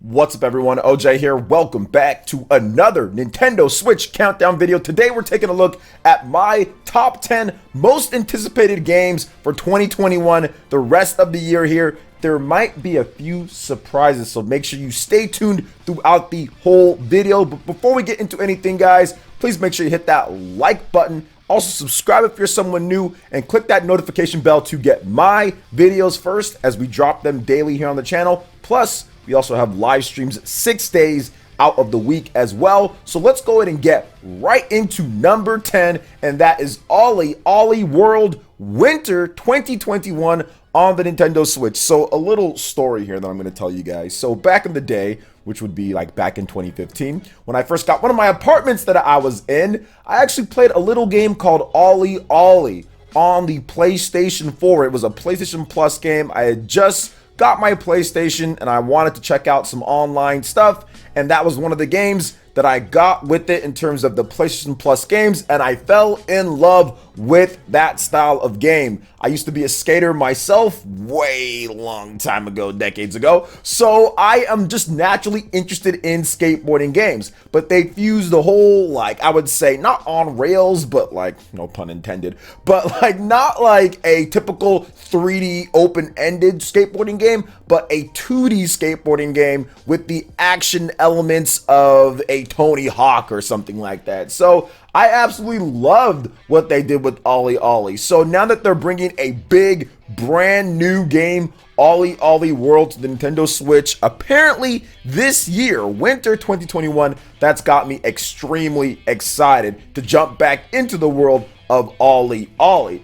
What's up everyone, OJ here. Welcome back to another Nintendo Switch countdown video. Today we're taking a look at my top 10 most anticipated games for 2021, the rest of the year here. There might be a few surprises, so make sure you stay tuned throughout the whole video. But before we get into anything, guys, please make sure you hit that like button. Also, subscribe if you're someone new and click that notification bell to get my videos first as we drop them daily here on the channel. Plus, we also have live streams 6 days out of the week as well. So let's go ahead and get right into number 10, and that is Ollie World Winter 2021 on the Nintendo Switch. So a little story here that I'm going to tell you guys. So back in the day, which would be like back in 2015, when I first got one of my apartments that I was in, I actually played a little game called Ollie on the PlayStation 4. It was a PlayStation Plus game. I had just got my PlayStation and I wanted to check out some online stuff, and that was one of the games that I got with it in terms of the PlayStation Plus games, and I fell in love with that style of game. I used to be a skater myself way long time ago, decades ago, so I am just naturally interested in skateboarding games. But they fuse the whole, like, I would say not on rails, but like, no pun intended, but like not like a typical 3D open-ended skateboarding game, but a 2D skateboarding game with the action elements of a Tony Hawk or something like that. So I absolutely loved what they did with Ollie. So now that they're bringing a big brand new game, Ollie World, to the Nintendo Switch, apparently this year, winter 2021, that's got me extremely excited to jump back into the world of Ollie.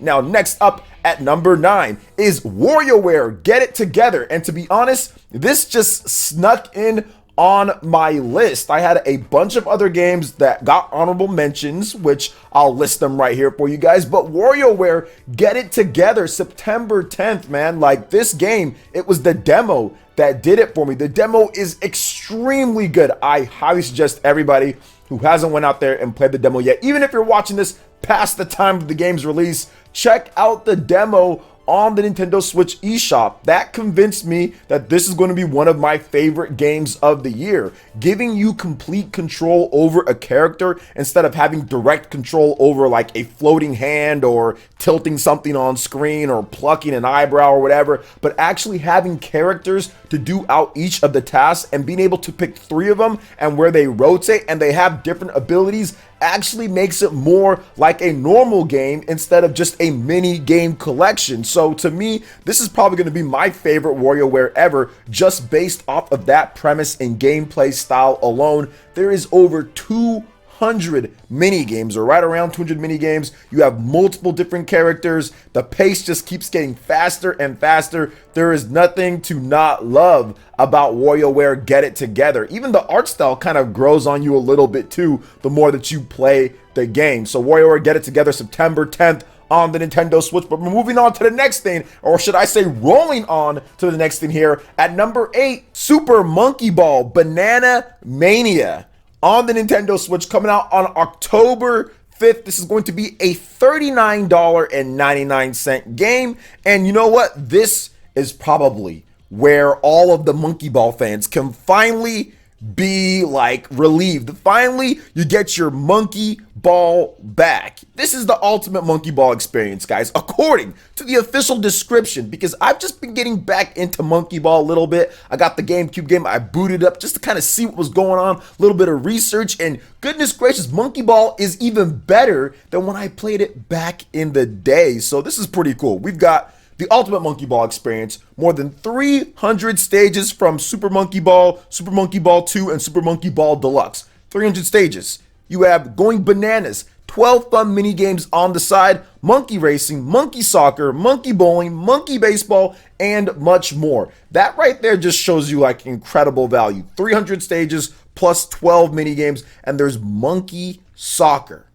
Now, next up at number 9 is Warioware Get It Together. And to be honest, this just snuck in on my list. I had a bunch of other games that got honorable mentions, which I'll list them right here for you guys. But Warioware Get It Together, September 10th, man. Like, this game, it was the demo that did it for me. The demo is extremely good. I highly suggest everybody who hasn't went out there and played the demo yet, even if you're watching this past the time of the game's release, check out the demo on the Nintendo Switch eShop. That convinced me that this is going to be one of my favorite games of the year. Giving you complete control over a character instead of having direct control over like a floating hand or tilting something on screen or plucking an eyebrow or whatever, but actually having characters to do out each of the tasks and being able to pick 3 of them, and where they rotate and they have different abilities actually makes it more like a normal game instead of just a mini game collection. So to me, this is probably going to be my favorite WarioWare ever, just based off of that premise and gameplay style alone. There is over 200 mini games, or right around 200 mini games. You have multiple different characters. The pace just keeps getting faster and faster. There is nothing to not love about WarioWare Get It Together. Even the art style kind of grows on you a little bit too, the more that you play the game. So WarioWare Get It Together, September 10th on the Nintendo Switch. But we're moving on to the next thing, or should I say rolling on to the next thing here. At number 8, Super Monkey Ball Banana Mania on the Nintendo Switch, coming out on October 5th. This is going to be a $39.99 game. And you know what? This is probably where all of the Monkey Ball fans can finally be like relieved. Finally, you get your Monkey Ball back. This is the ultimate Monkey Ball experience, guys, according to the official description, because I've just been getting back into Monkey Ball a little bit. I got the GameCube game, I booted up just to kind of see what was going on, a little bit of research, and goodness gracious, Monkey Ball is even better than when I played it back in the day. So this is pretty cool. We've got the ultimate Monkey Ball experience, more than 300 stages from Super Monkey Ball 2, and Super Monkey Ball Deluxe. 300 stages. You have going bananas, 12 fun mini games on the side, monkey racing, monkey soccer, monkey bowling, monkey baseball, and much more. That right there just shows you like incredible value. 300 stages plus 12 mini games, and there's monkey soccer,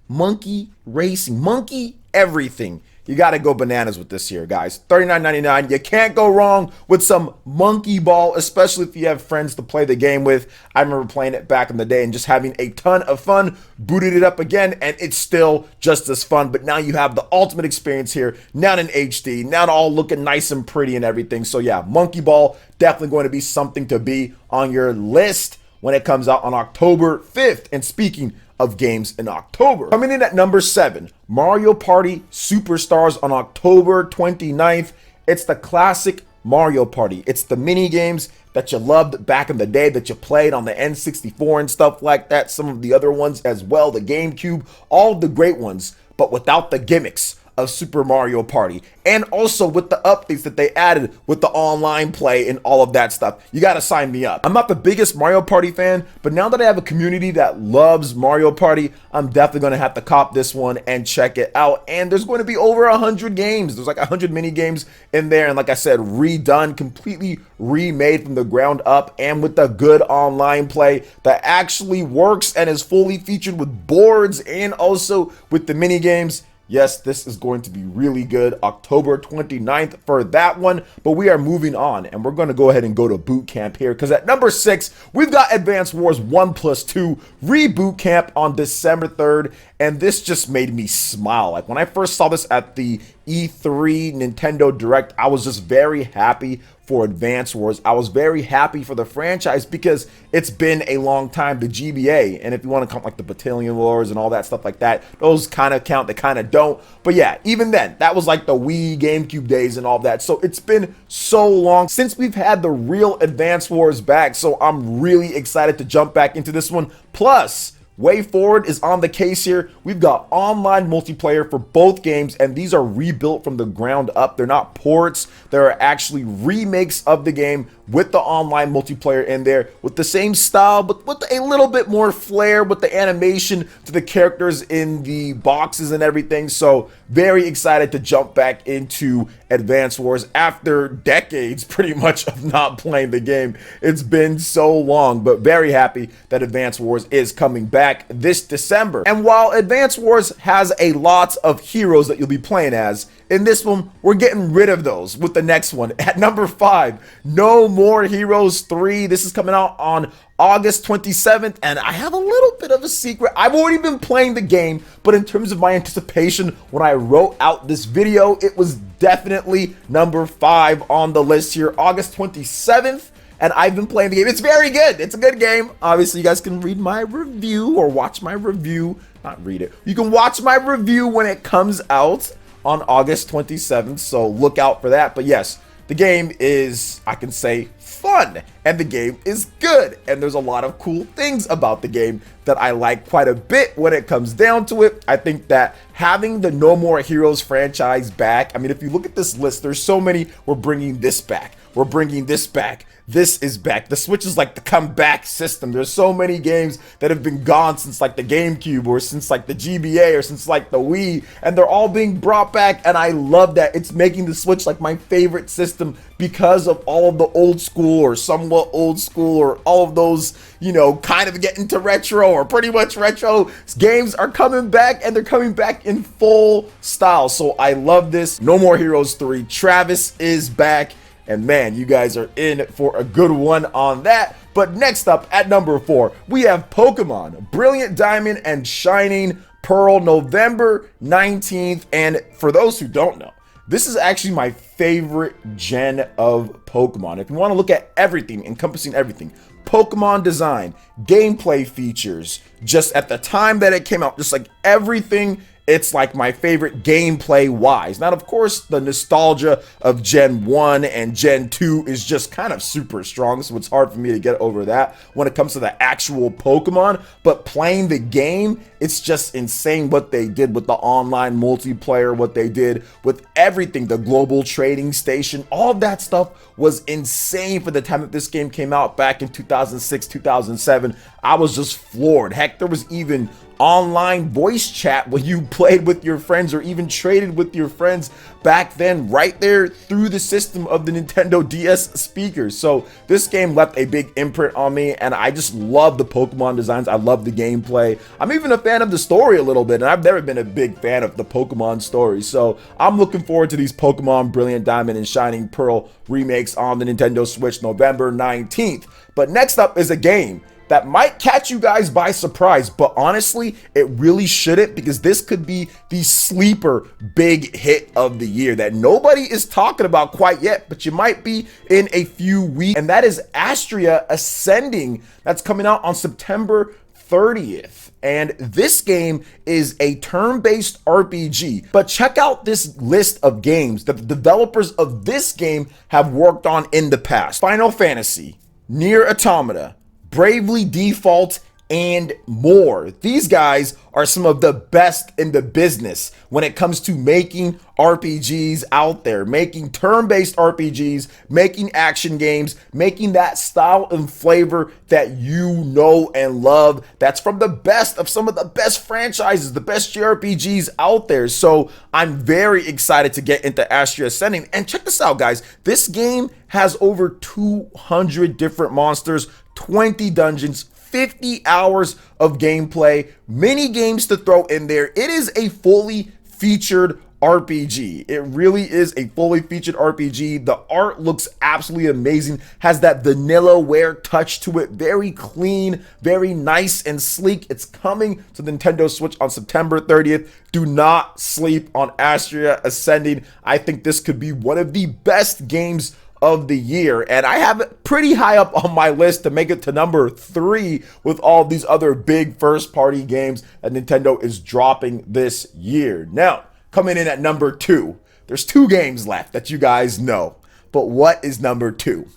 monkey racing, monkey everything. You got to go bananas with this here, guys. $39.99. You can't go wrong with some monkey ball, especially if you have friends to play the game with. I remember playing it back in the day and just having a ton of fun. Booted it up again, and it's still just as fun. But now you have the ultimate experience here, now in HD, now all looking nice and pretty and everything. So yeah, monkey ball definitely going to be something to be on your list when it comes out on October 5th. And speaking of games in October, coming in at number 7, Mario Party Superstars on October 29th. It's the classic Mario Party. It's the mini games that you loved back in the day, that you played on the N64 and stuff like that. Some of the other ones as well, the GameCube, all of the great ones, but without the gimmicks of Super Mario Party, and also with the updates that they added with the online play and all of that stuff. You gotta sign me up. I'm not the biggest Mario Party fan, but now that I have a community that loves Mario Party, I'm definitely gonna have to cop this one and check it out. And there's going to be over 100 games. There's like 100 mini games in there, and like I said, redone, completely remade from the ground up, and with the good online play that actually works and is fully featured with boards and also with the mini games. Yes, this is going to be really good. October 29th for that one. But we are moving on, and we're going to go ahead and go to boot camp here, because at number 6, we've got Advance Wars 1+2 Reboot Camp on December 3rd. And this just made me smile. Like when I first saw this at the E3 Nintendo Direct, I was just very happy for Advance Wars. I was very happy for the franchise because it's been a long time, the GBA. And if you want to count like the Battalion Wars and all that stuff like that, those kind of count, they kind of don't. But yeah, even then, that was like the Wii, GameCube days and all that. So it's been so long since we've had the real Advance Wars back. So I'm really excited to jump back into this one. Plus, Way Forward is on the case here. We've got online multiplayer for both games, and these are rebuilt from the ground up. They're not ports. They're actually remakes of the game with the online multiplayer in there, with the same style, but with a little bit more flair with the animation to the characters in the boxes and everything. So very excited to jump back into Advance Wars after decades pretty much of not playing the game. It's been so long, but very happy that Advance Wars is coming back this December. And while Advance Wars has a lot of heroes that you'll be playing as, in this one, we're getting rid of those with the next one. At number 5, No More Heroes 3. This is coming out on August 27th, and I have a little bit of a secret. I've already been playing the game, but in terms of my anticipation, when I wrote out this video, it was definitely number 5 on the list here, August 27th. And I've been playing the game. It's very good. It's a good game. Obviously, you guys can read my review or watch my review. Not read it. You can watch my review when it comes out on August 27th. So look out for that. But yes, the game is, I can say, fun. And the game is good. And there's a lot of cool things about the game that I like quite a bit when it comes down to it. I think that having the No More Heroes franchise back, I mean, if you look at this list, there's so many. We're bringing this back. We're bringing this back. This is back. The Switch is like the comeback system. There's so many games that have been gone since like the GameCube or since like the GBA or since like the Wii, and they're all being brought back, and I love that. It's making the Switch like my favorite system because of all of the old school or somewhat old school or all of those, you know, kind of getting to retro or pretty much retro games are coming back, and they're coming back in full style. So I love this. No More Heroes 3. Travis is back. And man, you guys are in for a good one on that. But next up at number 4, we have Pokemon Brilliant Diamond and Shining Pearl, November 19th. And for those who don't know, this is actually my favorite gen of Pokemon. If you want to look at everything, encompassing everything, Pokemon design, gameplay features, just at the time that it came out, just like everything, it's like my favorite gameplay wise. Now, of course, the nostalgia of Gen 1 and Gen 2 is just kind of super strong, so it's hard for me to get over that when it comes to the actual Pokemon. But playing the game, it's just insane what they did with the online multiplayer, what they did with everything, the global trading station, all of that stuff was insane for the time that this game came out back in 2006, 2007. I was just floored. Heck, there was even online voice chat when you played with your friends or even traded with your friends back then, right there through the system of the Nintendo DS speakers. So this game left a big imprint on me, and I just love the Pokemon designs. I love the gameplay. I'm even a fan of the story a little bit, and I've never been a big fan of the Pokemon story. So I'm looking forward to these Pokemon Brilliant Diamond and Shining Pearl remakes on the Nintendo Switch November 19th. But next up is a game that might catch you guys by surprise, but honestly, it really shouldn't, because this could be the sleeper big hit of the year that nobody is talking about quite yet, but you might be in a few weeks, and that is Astria Ascending. That's coming out on September 30th. And this game is a turn-based RPG, but check out this list of games that the developers of this game have worked on in the past: Final Fantasy, Nier Automata, Bravely Default, and more. These guys are some of the best in the business when it comes to making RPGs out there, making turn-based RPGs, making action games, making that style and flavor that you know and love. That's from the best of some of the best franchises, the best JRPGs out there. So I'm very excited to get into Astria Ascending. And check this out, guys. This game has over 200 different monsters, 20 dungeons, 50 hours of gameplay, mini games to throw in there. It is a fully featured RPG. It really is a fully featured RPG. The art looks absolutely amazing, has that Vanillaware touch to it, very clean, very nice and sleek. It's coming to the Nintendo Switch on September 30th. Do not sleep on Astria Ascending. I think this could be one of the best games of the year, and I have it pretty high up on my list to make it to number 3 with all these other big first-party games that Nintendo is dropping this year. Now, coming in at number 2, there's 2 games left that you guys know, but what is number 2?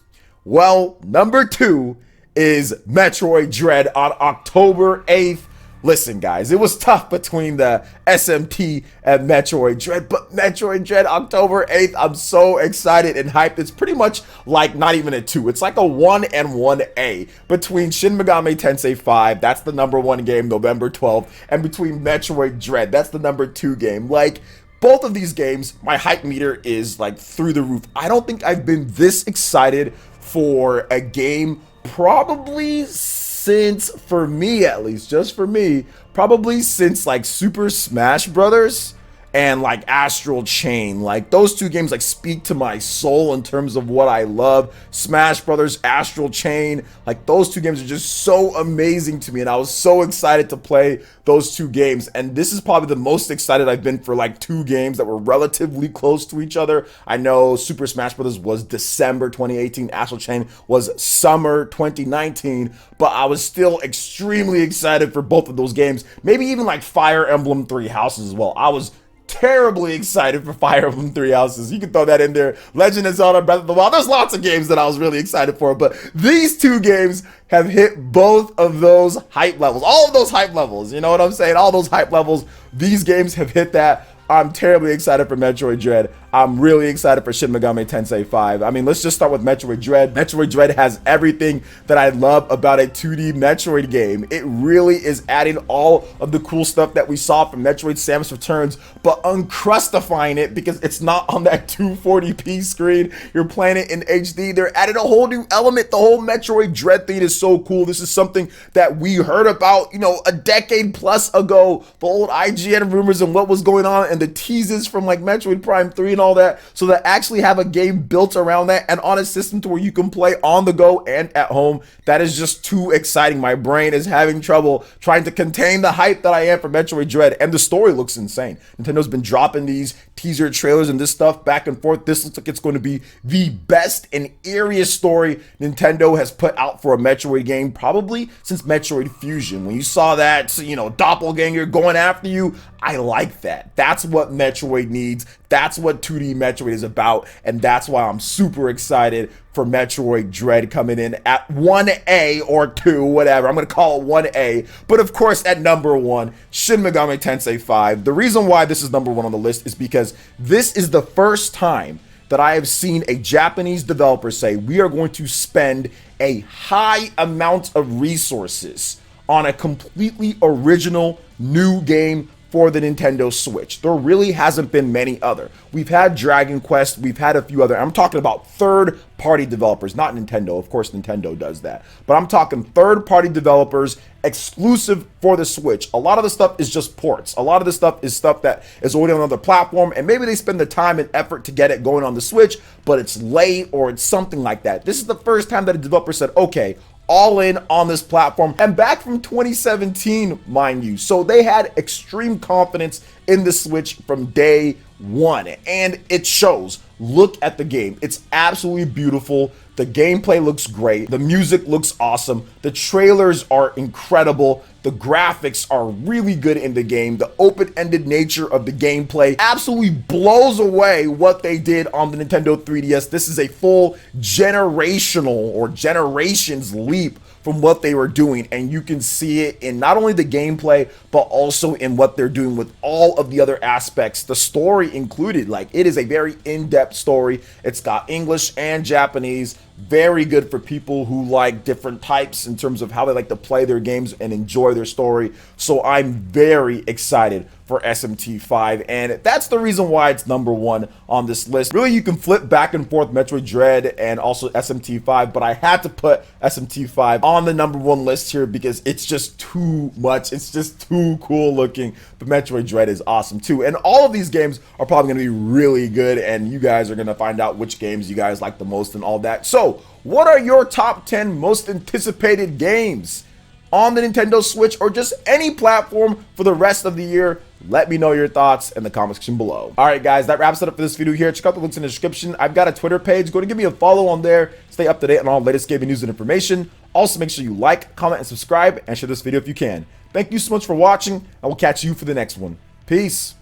Well, number 2 is Metroid Dread on October 8th. Listen, guys, it was tough between the SMT and Metroid Dread, but Metroid Dread October 8th, I'm so excited and hyped. It's pretty much like not even a 2. It's like a 1 and 1A between Shin Megami Tensei 5, that's the number 1 game, November 12th, and between Metroid Dread, that's the number 2 game. Like, both of these games, my hype meter is like through the roof. I don't think I've been this excited for a game probably since, for me at least, just for me, probably since like Super Smash Brothers and like Astral Chain. Like, those 2 games like speak to my soul in terms of what I love. Smash Brothers, Astral Chain, like those 2 games are just so amazing to me, and I was so excited to play those 2 games. And this is probably the most excited I've been for like 2 games that were relatively close to each other. I know Super Smash Brothers was December 2018, Astral Chain was summer 2019, but I was still extremely excited for both of those games. Maybe even like Fire Emblem 3 Houses as well. I was terribly excited for Fire Emblem 3 Houses. You can throw that in there. Legend of Zelda Breath of the Wild. There's lots of games that I was really excited for, but these 2 games have hit both of those hype levels. All of those hype levels, you know what I'm saying? All those hype levels, these games have hit that. I'm terribly excited for Metroid Dread. I'm really excited for Shin Megami Tensei 5. I mean, let's just start with Metroid Dread. Metroid Dread has everything that I love about a 2D Metroid game. It really is adding all of the cool stuff that we saw from Metroid Samus Returns, but uncrustifying it because it's not on that 240p screen. You're playing it in HD. They're adding a whole new element. The whole Metroid Dread thing is so cool. This is something that we heard about, you know, a decade plus ago. The old IGN rumors and what was going on and the teases from like Metroid Prime 3 and all that. So they actually have a game built around that and on a system to where you can play on the go and at home. That is just too exciting. My brain is having trouble trying to contain the hype that I am for Metroid Dread, and the story looks insane. Nintendo's been dropping these teaser trailers and this stuff back and forth. This looks like it's going to be the best and eeriest story Nintendo has put out for a Metroid game probably since Metroid Fusion. When you saw that, you know, doppelganger going after you, I like that. That's what Metroid needs. That's what 2D Metroid is about, and that's why I'm super excited for Metroid Dread coming in at 1A or 2, whatever. I'm going to call it 1A. But of course, at number 1, Shin Megami Tensei 5. The reason why this is number 1 on the list is because this is the first time that I have seen a Japanese developer say we are going to spend a high amount of resources on a completely original new game for the Nintendo Switch. There really hasn't been many other. We've had Dragon Quest, we've had a few other, I'm talking about third-party developers, not Nintendo. Of course, Nintendo does that. But I'm talking third-party developers exclusive for the Switch. A lot of the stuff is just ports. A lot of the stuff is stuff that is already on another platform, and maybe they spend the time and effort to get it going on the Switch, but it's late or it's something like that. This is the first time that a developer said, okay, all in on this platform, and back from 2017, mind you. So they had extreme confidence in the Switch from day one, and it shows. Look at the game. It's absolutely beautiful. The gameplay looks great. The music looks awesome. The trailers are incredible. The graphics are really good in the game. The open-ended nature of the gameplay absolutely blows away what they did on the Nintendo 3DS. This is a full generational or generations leap from what they were doing, and you can see it in not only the gameplay but also in what they're doing with all of the other aspects, the story included. Like, it is a very in-depth story. It's got English and Japanese. Very good for people who like different types in terms of how they like to play their games and enjoy their story. So I'm very excited for SMT5, and that's the reason why it's #1 on this list. Really, you can flip back and forth Metroid Dread and also SMT5, but I had to put SMT5 on the #1 list here because it's just too much. It's just too cool looking. But Metroid Dread is awesome too, and all of these games are probably going to be really good, and you guys are going to find out which games you guys like the most and all that. So what are your top 10 most anticipated games on the Nintendo Switch or just any platform for the rest of the year? Let me know your thoughts in the comment section below. All right, guys, that wraps it up for this video here. Check out the links in the description. I've got a Twitter page. Go to give me a follow on there. Stay up to date on all the latest gaming news and information. Also, make sure you like, comment, and subscribe, and share this video if you can. Thank you so much for watching, and we'll catch you for the next one. Peace.